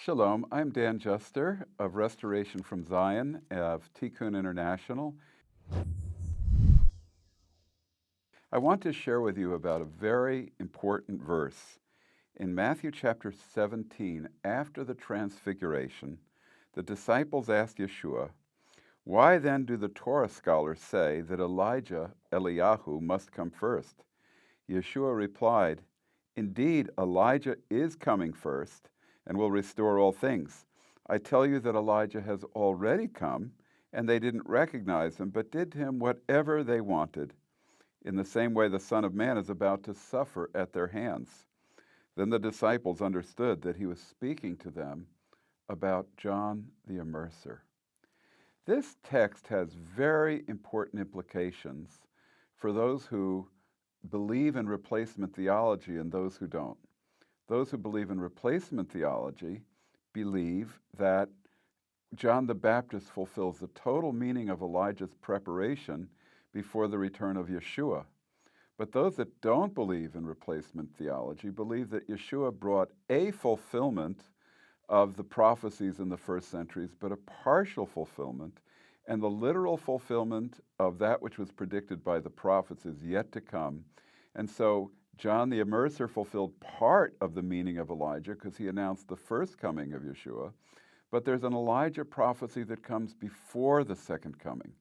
Shalom, I'm Dan Juster of Restoration from Zion of Tikkun International. I want to share with you about a very important verse. In Matthew chapter 17, after the Transfiguration, the disciples asked Yeshua, "Why then do the Torah scholars say that Elijah, Eliyahu, must come first?" Yeshua replied, "Indeed, Elijah is coming first and will restore all things. I tell you that Elijah has already come, and they didn't recognize him, but did to him whatever they wanted. In the same way, the Son of Man is about to suffer at their hands." Then the disciples understood that he was speaking to them about John the Immerser. This text has very important implications for those who believe in replacement theology and those who don't. Those who believe in replacement theology believe that John the Baptist fulfills the total meaning of Elijah's preparation before the return of Yeshua. But those that don't believe in replacement theology believe that Yeshua brought a fulfillment of the prophecies in the first centuries, but a partial fulfillment, and the literal fulfillment of that which was predicted by the prophets is yet to come. And so John the Immerser fulfilled part of the meaning of Elijah because he announced the first coming of Yeshua, but there's an Elijah prophecy that comes before the second coming.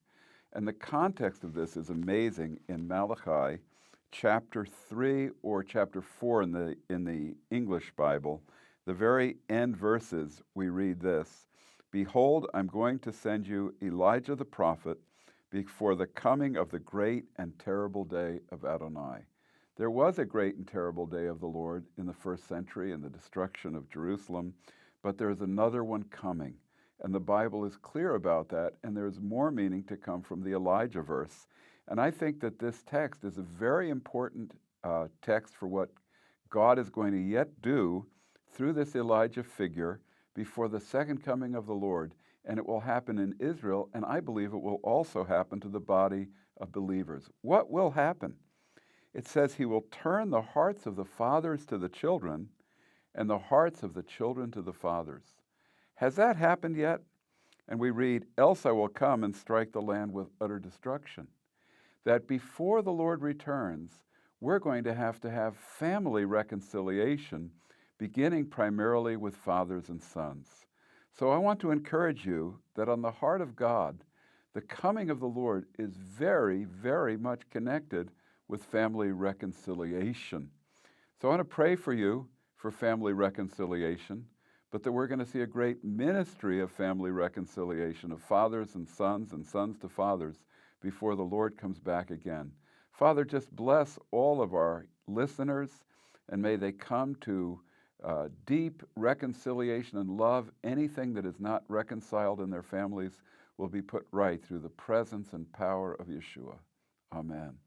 And the context of this is amazing in Malachi chapter 3 or chapter 4 in the English Bible. The very end verses, we read this: "Behold, I'm going to send you Elijah the prophet before the coming of the great and terrible day of Adonai." There was a great and terrible day of the Lord in the first century and the destruction of Jerusalem, but there's another one coming. And the Bible is clear about that, and there's more meaning to come from the Elijah verse. And I think that this text is a very important text for what God is going to yet do through this Elijah figure before the second coming of the Lord. And it will happen in Israel, and I believe it will also happen to the body of believers. What will happen? It says he will turn the hearts of the fathers to the children and the hearts of the children to the fathers. Has that happened yet? And we read, "Else I will come and strike the land with utter destruction." That before the Lord returns, we're going to have family reconciliation, beginning primarily with fathers and sons. So I want to encourage you that on the heart of God, the coming of the Lord is very, very much connected with family reconciliation. So I want to pray for you for family reconciliation, but that we're going to see a great ministry of family reconciliation of fathers and sons to fathers before the Lord comes back again. Father, just bless all of our listeners, and may they come to deep reconciliation and love. Anything that is not reconciled in their families will be put right through the presence and power of Yeshua. Amen.